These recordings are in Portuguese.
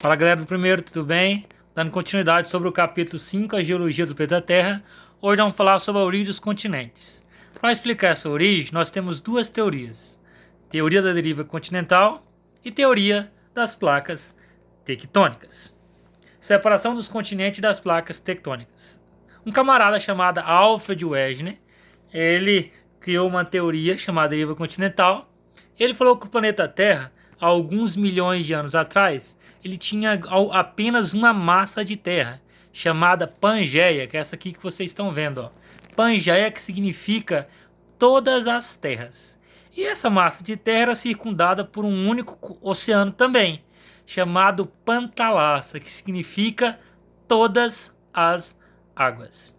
Fala galera do primeiro, tudo bem? Dando continuidade sobre o capítulo 5, a geologia do planeta Terra. Hoje vamos falar sobre a origem dos continentes. Para explicar essa origem, nós temos duas teorias: teoria da deriva continental e teoria das placas tectônicas. Separação dos continentes e das placas tectônicas. Um camarada chamado Alfred Wegener, ele criou uma teoria chamada deriva continental. Ele falou que o planeta Terra, há alguns milhões de anos atrás, ele tinha apenas uma massa de terra, chamada Pangeia, que é essa aqui que vocês estão vendo. Ó. Pangeia, que significa todas as terras. E essa massa de terra era circundada por um único oceano também, chamado Pantalassa, que significa todas as águas.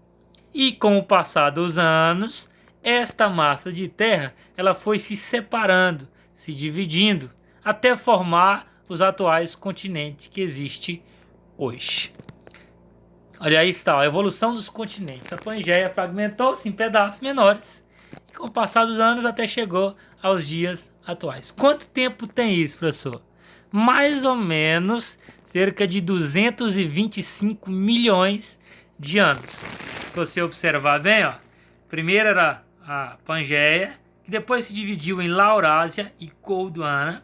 E com o passar dos anos, esta massa de terra ela foi se separando, se dividindo, até formar os atuais continentes que existem hoje. Olha aí está a evolução dos continentes. A Pangeia fragmentou-se em pedaços menores e com o passar dos anos até chegou aos dias atuais. Quanto tempo tem isso, professor? Mais ou menos cerca de 225 milhões de anos. Se você observar bem, ó, primeiro era a Pangeia, que depois se dividiu em Laurásia e Gondwana,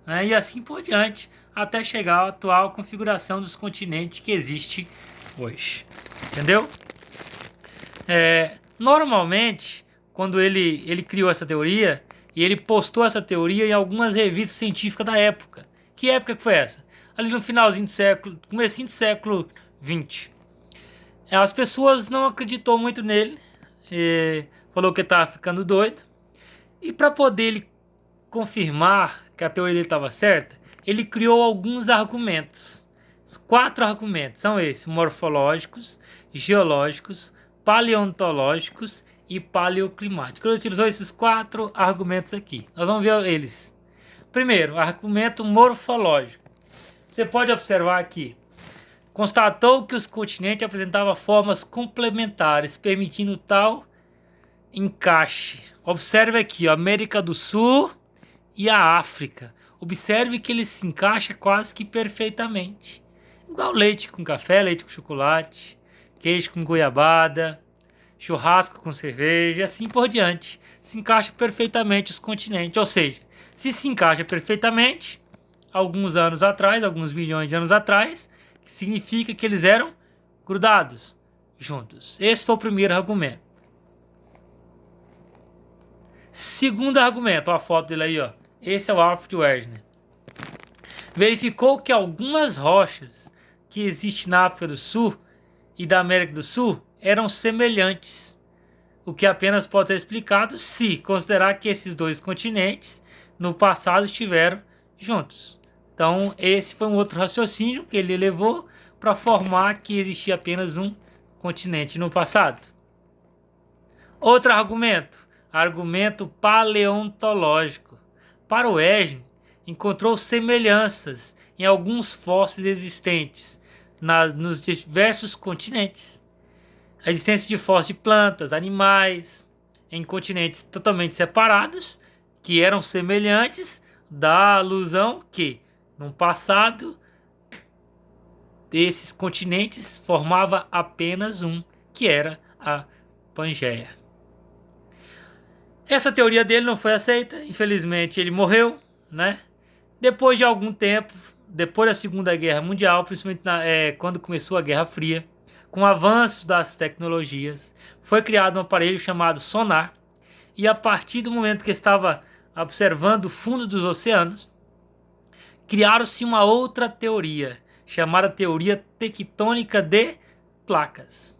né, e assim por diante, até chegar à atual configuração dos continentes que existe hoje. Entendeu? Normalmente, quando ele criou essa teoria, e ele postou essa teoria em algumas revistas científicas da época. Que época que foi essa? Ali no finalzinho do século, comecinho do século XX. As pessoas não acreditou muito nele, falou que estava ficando doido. E para poder ele confirmar que a teoria dele estava certa, ele criou alguns argumentos. Os 4 argumentos são esses: morfológicos, geológicos, paleontológicos e paleoclimáticos. Ele utilizou esses 4 argumentos aqui. Nós vamos ver eles. Primeiro, argumento morfológico. Você pode observar aqui. Constatou que os continentes apresentavam formas complementares, permitindo tal encaixe. Observe aqui, ó, América do Sul e a África. Observe que ele se encaixa quase que perfeitamente. Igual leite com café, leite com chocolate, queijo com goiabada, churrasco com cerveja e assim por diante. Se encaixa perfeitamente os continentes. Ou seja, se encaixa perfeitamente, alguns anos atrás, alguns milhões de anos atrás, significa que eles eram grudados juntos. Esse foi o primeiro argumento. Segundo argumento, ó, a foto dele aí, ó. Esse é o Alfred Wegener. Verificou que algumas rochas que existem na África do Sul e da América do Sul eram semelhantes, o que apenas pode ser explicado se considerar que esses dois continentes no passado estiveram juntos. Então esse foi um outro raciocínio que ele levou para formar que existia apenas um continente no passado. Outro argumento, argumento paleontológico. Para o Wegener, encontrou semelhanças em alguns fósseis existentes nos diversos continentes. A existência de fósseis de plantas, animais, em continentes totalmente separados, que eram semelhantes, dá alusão que, no passado, desses continentes formava apenas um, que era a Pangeia. Essa teoria dele não foi aceita, infelizmente ele morreu, né? Depois de algum tempo, depois da Segunda Guerra Mundial, principalmente quando começou a Guerra Fria, com o avanço das tecnologias, foi criado um aparelho chamado sonar, e a partir do momento que estava observando o fundo dos oceanos, criaram-se uma outra teoria, chamada teoria tectônica de placas.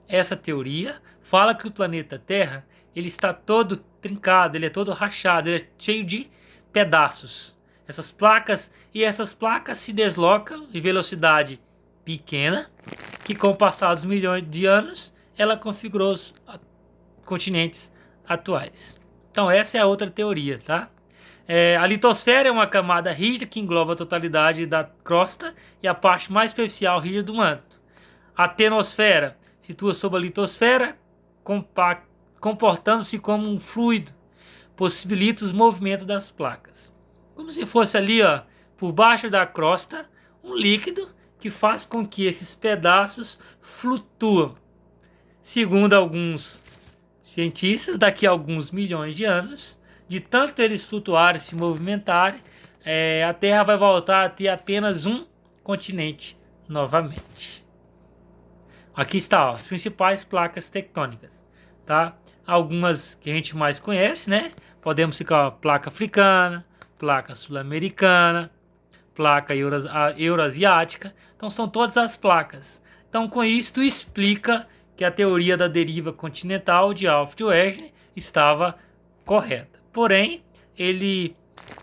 Essa teoria fala que o planeta Terra ele está todo trincado, ele é todo rachado, ele é cheio de pedaços. Essas placas se deslocam em velocidade pequena, que com o passar dos milhões de anos, ela configurou os continentes atuais. Então essa é a outra teoria, tá? A litosfera é uma camada rígida que engloba a totalidade da crosta e a parte mais superficial rígida do manto. A tenosfera situa sob a litosfera, comportando-se como um fluido, possibilita os movimentos das placas. Como se fosse ali, ó, por baixo da crosta, um líquido que faz com que esses pedaços flutuam. Segundo alguns cientistas, daqui a alguns milhões de anos, de tanto eles flutuarem e se movimentarem, a Terra vai voltar a ter apenas um continente novamente. Aqui está, ó, as principais placas tectônicas, tá? Algumas que a gente mais conhece, né? Podemos ficar a placa africana, placa sul-americana, placa euroasiática. Então são todas as placas. Então com isso tu explica que a teoria da deriva continental de Alfred Wegener estava correta. Porém, ele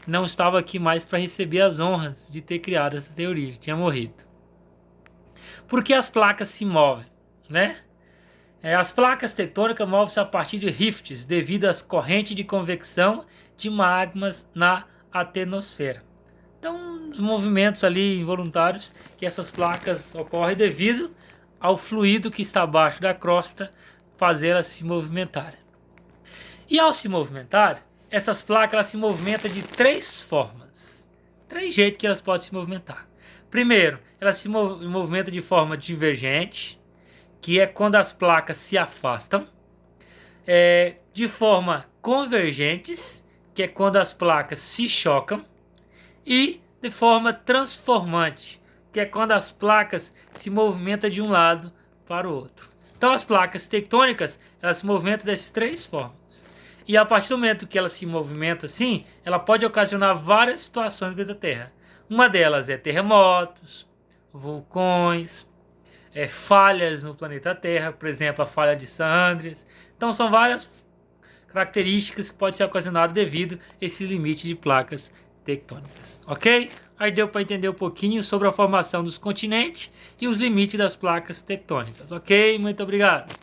não estava aqui mais para receber as honras de ter criado essa teoria, ele tinha morrido. Por que as placas se movem, né? As placas tectônicas movem-se a partir de rifts devido às correntes de convecção de magmas na atenosfera. Então, os movimentos ali involuntários que essas placas ocorrem devido ao fluido que está abaixo da crosta fazê-las se movimentarem. E ao se movimentar, essas placas elas se movimentam de três formas. Três jeitos que elas podem se movimentar. Primeiro, elas se movimentam de forma divergente, que é quando as placas se afastam. De forma convergentes, que é quando as placas se chocam. E de forma transformante, que é quando as placas se movimentam de um lado para o outro. Então as placas tectônicas, elas se movimentam dessas três formas. E a partir do momento que ela se movimenta assim, ela pode ocasionar várias situações no planeta Terra. Uma delas é terremotos, vulcões, falhas no planeta Terra, por exemplo, a falha de San Andreas. Então são várias características que podem ser ocasionadas devido a esse limite de placas tectônicas, ok? Aí deu para entender um pouquinho sobre a formação dos continentes e os limites das placas tectônicas, ok? Muito obrigado!